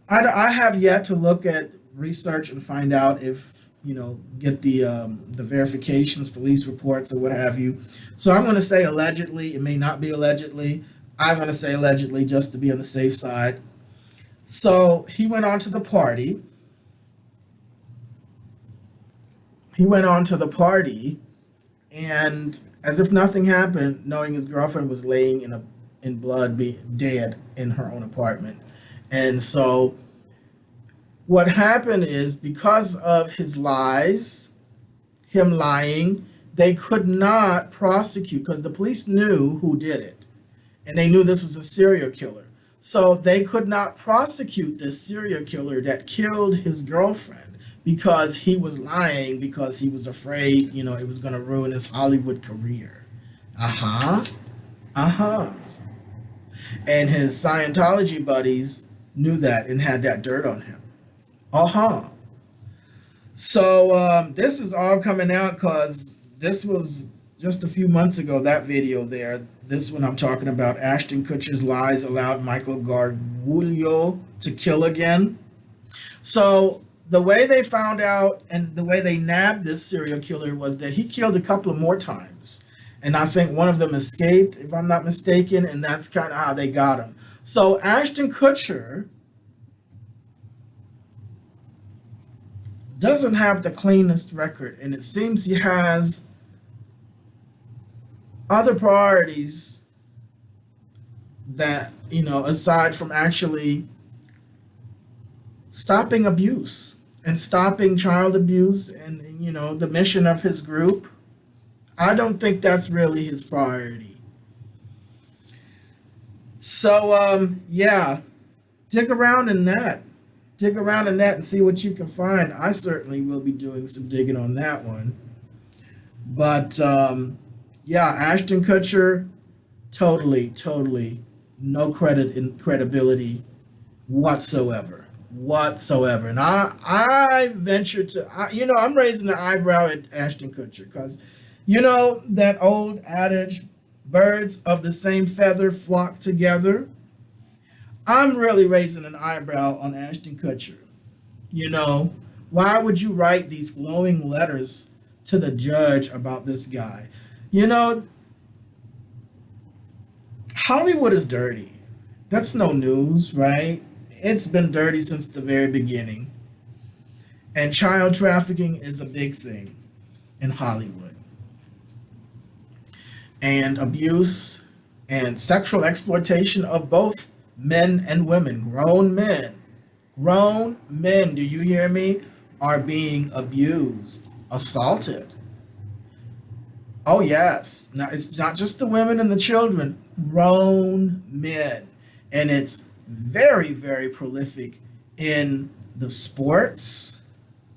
I have yet to look at research and find out if, get the verifications, police reports or what have you. So I'm going to say allegedly. It may not be allegedly. I'm going to say allegedly just to be on the safe side. So he went on to the party. And as if nothing happened, knowing his girlfriend was laying in blood, dead in her own apartment. And so what happened is, because of his lies, him lying, they could not prosecute because the police knew who did it. And they knew this was a serial killer. So they could not prosecute this serial killer that killed his girlfriend because he was lying, because he was afraid, it was going to ruin his Hollywood career. And his Scientology buddies knew that and had that dirt on him. So this is all coming out because this was just a few months ago, that video there. This one I'm talking about, Ashton Kutcher's lies allowed Michael Gargiulo to kill again. So the way they found out and the way they nabbed this serial killer was that he killed a couple of more times. And I think one of them escaped, if I'm not mistaken, and that's kind of how they got him. So Ashton Kutcher doesn't have the cleanest record, and it seems he has other priorities that, aside from actually stopping abuse and stopping child abuse and, the mission of his group. I don't think that's really his priority. So, dig around in that. Dig around in that and see what you can find. I certainly will be doing some digging on that one. But, Ashton Kutcher, totally no credibility whatsoever. And I venture to, I'm raising the eyebrow at Ashton Kutcher because, that old adage, birds of the same feather flock together. I'm really raising an eyebrow on Ashton Kutcher. Why would you write these glowing letters to the judge about this guy? Hollywood is dirty. That's no news, right? It's been dirty since the very beginning. And child trafficking is a big thing in Hollywood. And abuse and sexual exploitation of both men and women, grown men, do you hear me, are being abused, assaulted. Oh, yes. Now, it's not just the women and the children, grown men. And it's very, very prolific in the sports,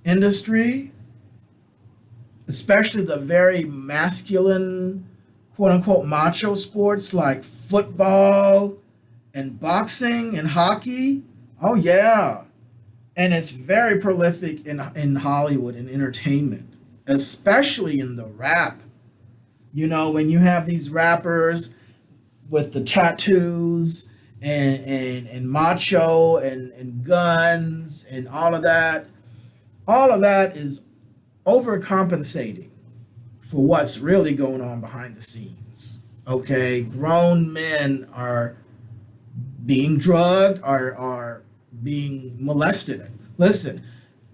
industry, especially the very masculine, quote unquote, macho sports like football and boxing and hockey. Oh, yeah. And it's very prolific in Hollywood and entertainment, especially in the rap. You know, when you have these rappers with the tattoos and macho and guns and all of that is overcompensating for what's really going on behind the scenes. Okay, grown men are being drugged, are being molested. Listen,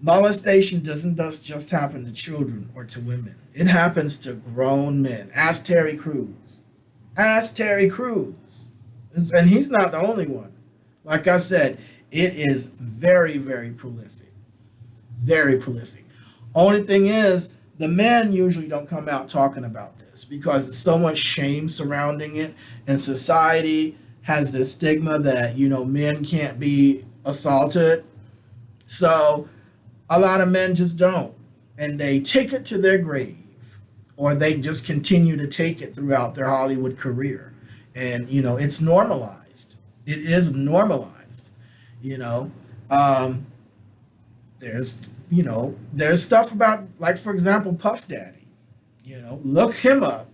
molestation doesn't just happen to children or to women. It happens to grown men. Ask Terry Crews. Ask Terry Crews. And he's not the only one. Like I said, it is very, very prolific. Very prolific. Only thing is, the men usually don't come out talking about this because there's so much shame surrounding it, and society has this stigma that, you know, men can't be assaulted. So a lot of men just don't. And they take it to their grave, or they just continue to take it throughout their Hollywood career. And, you know, it's normalized. It is normalized. You know, there's stuff about, like, for example, Puff Daddy. You know, look him up.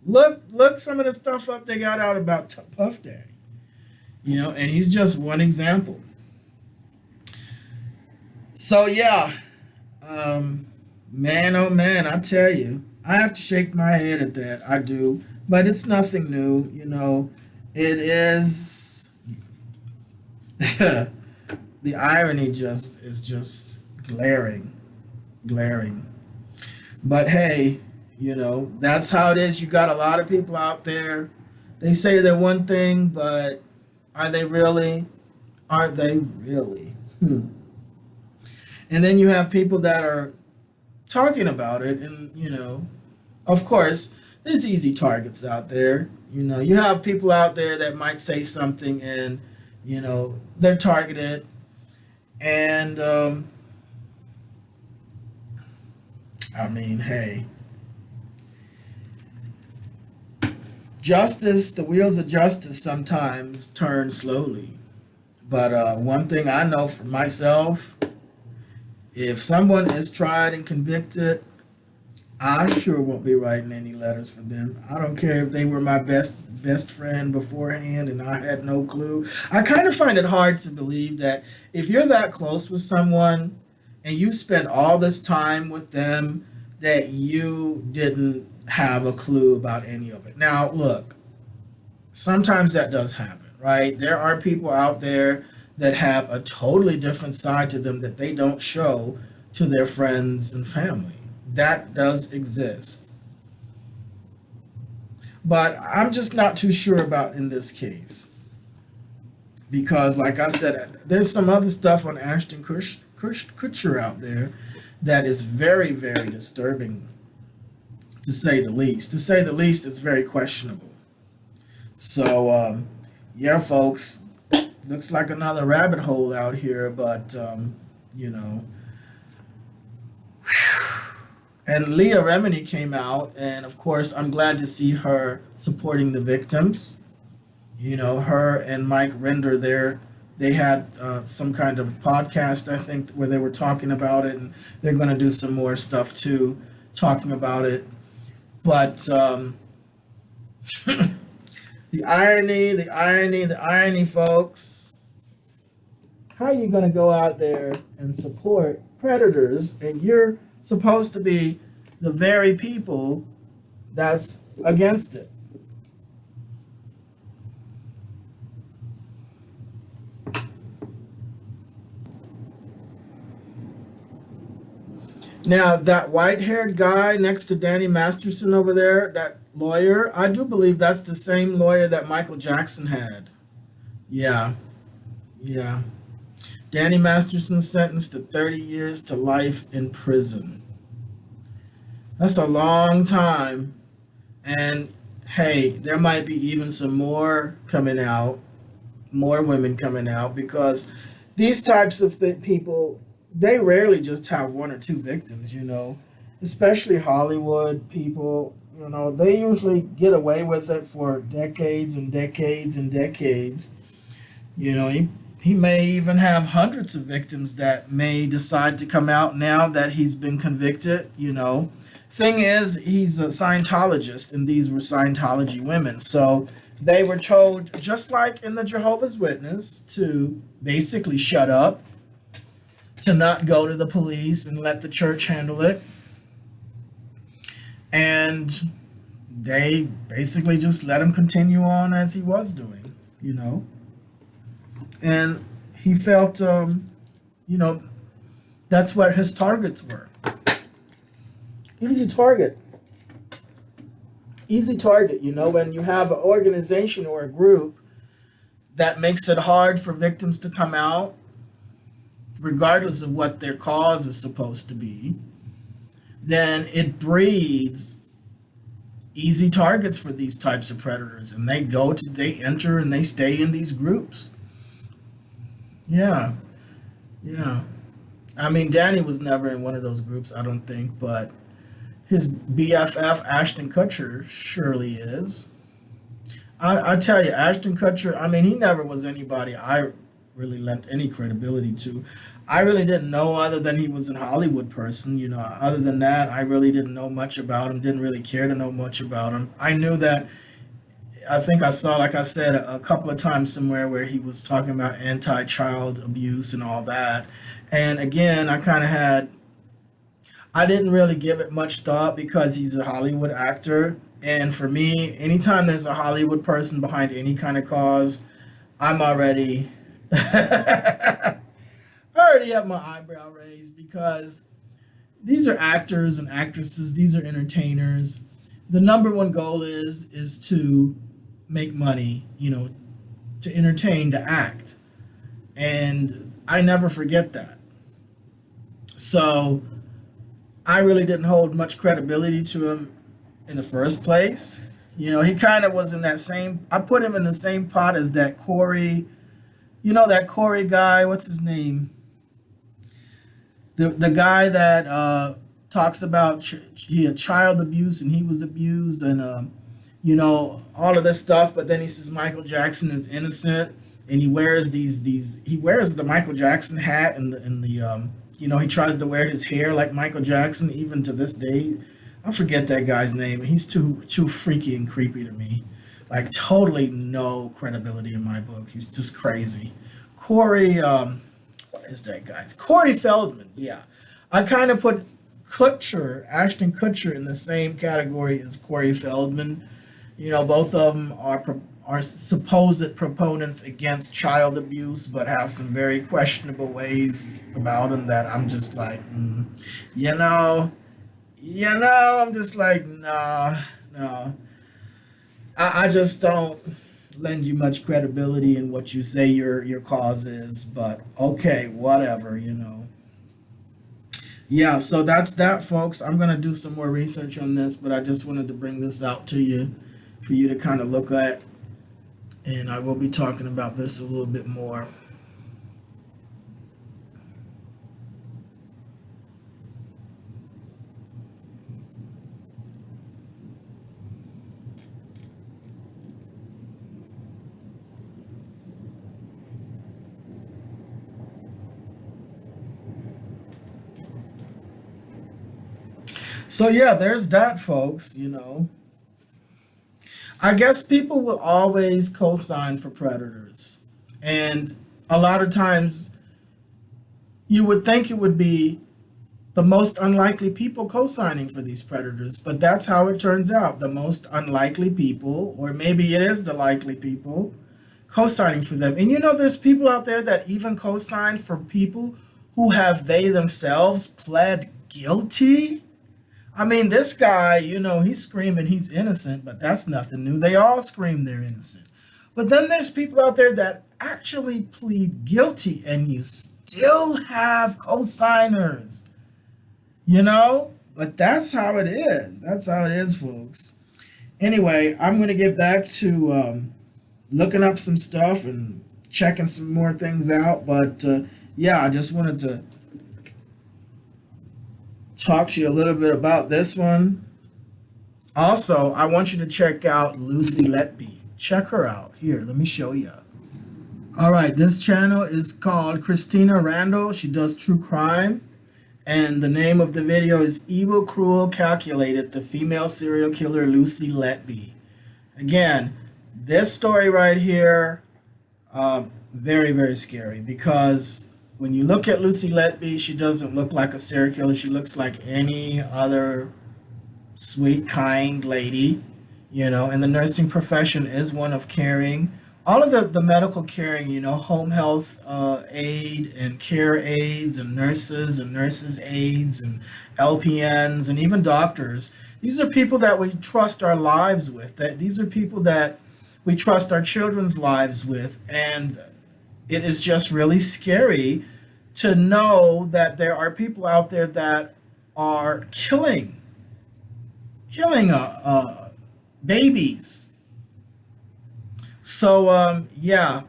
Look some of the stuff up they got out about Puff Daddy. You know, and he's just one example. So, yeah. Man, oh man, I tell you, I have to shake my head at that. I do. But it's nothing new, you know. It is... the irony is just glaring. But hey, you know, that's how it is. You got a lot of people out there. They say they're one thing, but are they really? Aren't they really? And then you have people that are talking about it, and, you know, of course, there's easy targets out there. You know, you have people out there that might say something and, you know, they're targeted. And, I mean, hey, justice, the wheels of justice sometimes turn slowly. But one thing I know for myself, if someone is tried and convicted, I sure won't be writing any letters for them. I don't care if they were my best friend beforehand and I had no clue. I kind of find it hard to believe that if you're that close with someone and you spend all this time with them, that you didn't have a clue about any of it. Now, look, sometimes that does happen, right? There are people out there that have a totally different side to them that they don't show to their friends and family. That does exist. But I'm just not too sure about in this case. Because, like I said, there's some other stuff on Ashton Kutcher out there that is very, very disturbing, to say the least. To say the least, it's very questionable. So, yeah, folks, looks like another rabbit hole out here, but, you know. And Leah Remini came out, and of course, I'm glad to see her supporting the victims. You know, her and Mike Render there, they had some kind of podcast, I think, where they were talking about it, and they're going to do some more stuff too, talking about it. But the irony, folks. How are you going to go out there and support predators, and you're supposed to be the very people that's against it? Now, that white-haired guy next to Danny Masterson over there, that lawyer, I do believe that's the same lawyer that Michael Jackson had. Yeah. Danny Masterson sentenced to 30 years to life in prison. That's a long time. And, hey, there might be even some more coming out, more women coming out, because these types of people, they rarely just have one or two victims, you know, especially Hollywood people. You know, they usually get away with it for decades and decades and decades. You know, he may even have hundreds of victims that may decide to come out now that he's been convicted, you know. Thing is, he's a Scientologist, and these were Scientology women. So they were told, just like in the Jehovah's Witness, to basically shut up, to not go to the police and let the church handle it. And they basically just let him continue on as he was doing, you know. And he felt, you know, that's what his targets were. Easy target. Easy target, you know, when you have an organization or a group that makes it hard for victims to come out, regardless of what their cause is supposed to be, then it breeds easy targets for these types of predators, and they enter and they stay in these groups. Yeah. I mean, Danny was never in one of those groups, I don't think, but his BFF, Ashton Kutcher, surely is. I tell you, Ashton Kutcher, I mean, he never was anybody I really lent any credibility to. I really didn't know, other than he was a Hollywood person, you know. Other than that, I really didn't know much about him, didn't really care to know much about him. I knew that, I think I saw, like I said, a couple of times somewhere where he was talking about anti-child abuse and all that. And again, I didn't really give it much thought because he's a Hollywood actor. And for me, anytime there's a Hollywood person behind any kind of cause, I'm already... I already have my eyebrow raised, because these are actors and actresses. These are entertainers. The number one goal is to make money, you know, to entertain, to act. And I never forget that. So I really didn't hold much credibility to him in the first place. You know, he kind of was in that same, I put him in the same pot as that Corey, you know, that Corey guy, what's his name? The guy that talks about he had child abuse and he was abused, and you know, all of this stuff. But then he says Michael Jackson is innocent, and he wears he wears the Michael Jackson hat, and the you know, he tries to wear his hair like Michael Jackson even to this day. I forget that guy's name. He's too freaky and creepy to me. Like, totally no credibility in my book. He's just crazy. Corey. What is that guy's? Corey Feldman, yeah. I kind of put Ashton Kutcher, in the same category as Corey Feldman. You know, both of them are supposed proponents against child abuse, but have some very questionable ways about them that I'm just like, you know, I'm just like, no. I just don't lend you much credibility in what you say your cause is, but okay, whatever, you know. Yeah, so that's that, folks. I'm going to do some more research on this, but I just wanted to bring this out to you for you to kind of look at, and I will be talking about this a little bit more. So yeah, there's that, folks, you know. I guess people will always co-sign for predators. And a lot of times you would think it would be the most unlikely people co-signing for these predators, but that's how it turns out. The most unlikely people, or maybe it is the likely people, co-signing for them. And you know, there's people out there that even co-sign for people who have they themselves pled guilty. I mean, this guy, you know, he's screaming he's innocent, but that's nothing new. They all scream they're innocent. But then there's people out there that actually plead guilty, and you still have co-signers, you know? But that's how it is. That's how it is, folks. Anyway, I'm going to get back to looking up some stuff and checking some more things out. But, yeah, I just wanted to talk to you a little bit about this one. Also, I want you to check out Lucy Letby. Check her out. Here, let me show you. All right, this channel is called Christina Randall. She does true crime. And the name of the video is Evil, Cruel, Calculated, the Female Serial Killer Lucy Letby. Again, this story right here, very, very scary, because when you look at Lucy Letby, she doesn't look like a serial killer. She looks like any other sweet, kind lady, you know, and the nursing profession is one of caring. All of the medical caring, you know, home health aid and care aides and nurses aides and LPNs and even doctors. These are people that we trust our lives with. These are people that we trust our children's lives with. And it is just really scary to know that there are people out there that are killing babies. So, yeah.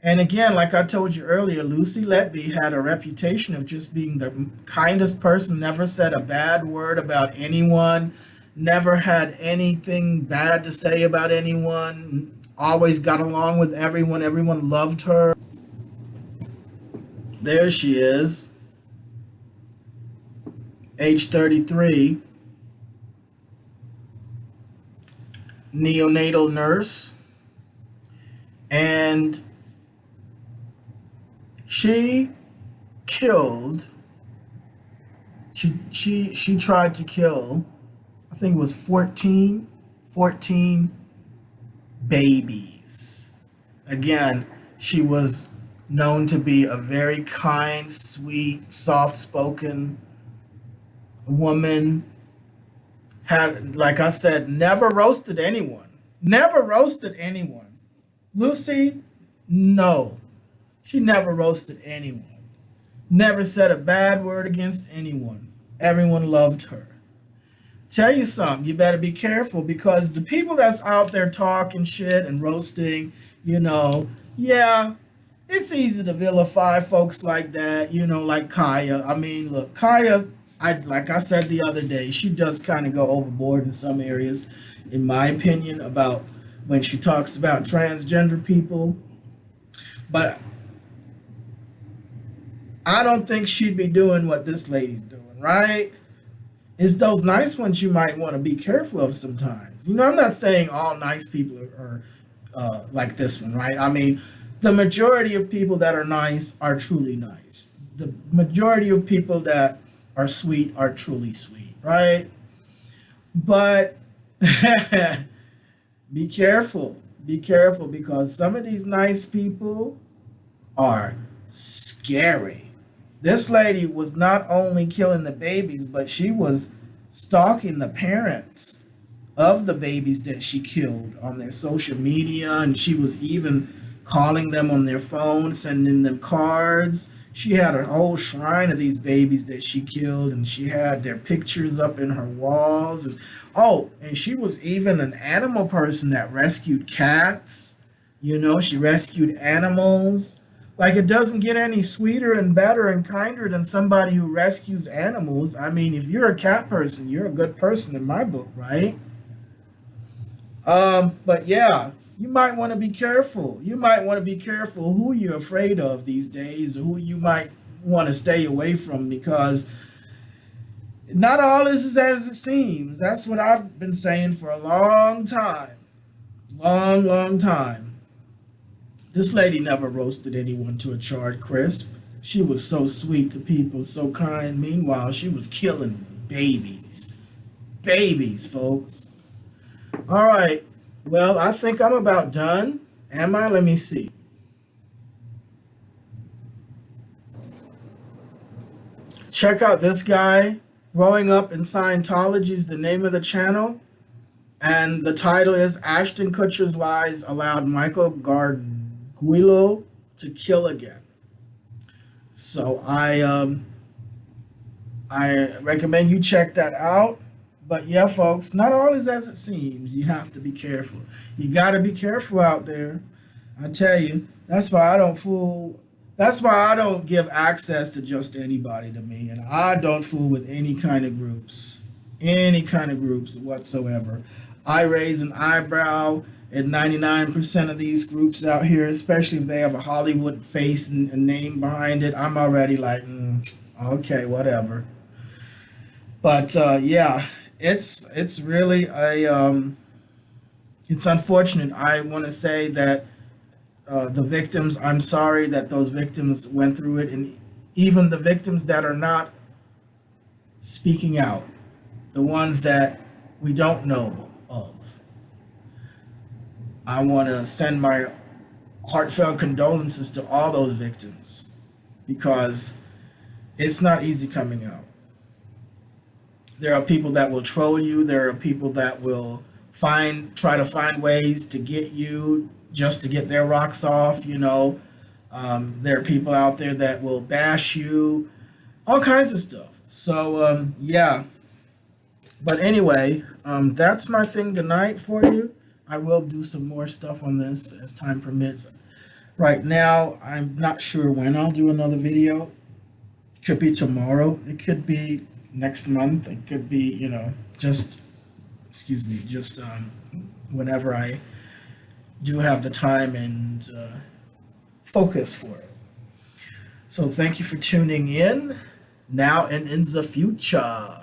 And again, like I told you earlier, Lucy Letby had a reputation of just being the kindest person, never said a bad word about anyone, never had anything bad to say about anyone, always got along with everyone. Everyone loved her. There she is, age 33, neonatal nurse. And she killed, she tried to kill, I think it was 14 babies. Again, she was known to be a very kind, sweet, soft-spoken woman. Had, like I said, never roasted anyone. Never roasted anyone. Lucy, no. She never roasted anyone. Never said a bad word against anyone. Everyone loved her. Tell you something, you better be careful, because the people that's out there talking shit and roasting, you know, yeah, it's easy to vilify folks like that, you know, like Kaya. I mean, look, Kaya, like I said the other day, she does kind of go overboard in some areas, in my opinion, about when she talks about transgender people. But I don't think she'd be doing what this lady's doing, right? It's those nice ones you might want to be careful of sometimes. You know, I'm not saying all nice people are like this one, right? I mean, the majority of people that are nice are truly nice. The majority of people that are sweet are truly sweet, right? But be careful, because some of these nice people are scary. This lady was not only killing the babies, but she was stalking the parents of the babies that she killed on their social media, and she was even calling them on their phone, sending them cards. She had a whole shrine of these babies that she killed, and she had their pictures up in her walls. And oh, and she was even an animal person that rescued cats. You know, she rescued animals. Like, it doesn't get any sweeter and better and kinder than somebody who rescues animals. I mean, if you're a cat person, you're a good person in my book, right? But yeah, you might want to be careful. You might want to be careful who you're afraid of these days, or who you might want to stay away from, because not all is as it seems. That's what I've been saying for a long time. Long time. This lady never roasted anyone to a charred crisp. She was so sweet to people, so kind. Meanwhile, she was killing babies. Babies, folks. All right. Well, I think I'm about done. Am I? Let me see. Check out this guy. Growing Up in Scientology is the name of the channel. And the title is Ashton Kutcher's Lies Allowed Michael Garguilo to Kill Again. So I recommend you check that out. But yeah, folks, not all is as it seems. You have to be careful. You got to be careful out there. I tell you, that's why I don't fool That's why I don't give access to just anybody to me, and I don't fool with any kind of groups whatsoever. I raise an eyebrow at 99% of these groups out here, especially if they have a Hollywood face and a name behind it. I'm already like, okay, whatever. But yeah, it's really it's unfortunate. I want to say that the victims, I'm sorry that those victims went through it, and even the victims that are not speaking out, the ones that we don't know of. I want to send my heartfelt condolences to all those victims, because it's not easy coming out. There are people that will troll you. There are people that will try to find ways to get you just to get their rocks off. There are people out there that will bash you, all kinds of stuff. So yeah. But anyway, that's my thing tonight for you. I will do some more stuff on this as time permits. Right now, I'm not sure when I'll do another video. It could be tomorrow. It could be next month. It could be, just whenever I do have the time and focus for it. So thank you for tuning in. Now and in the future.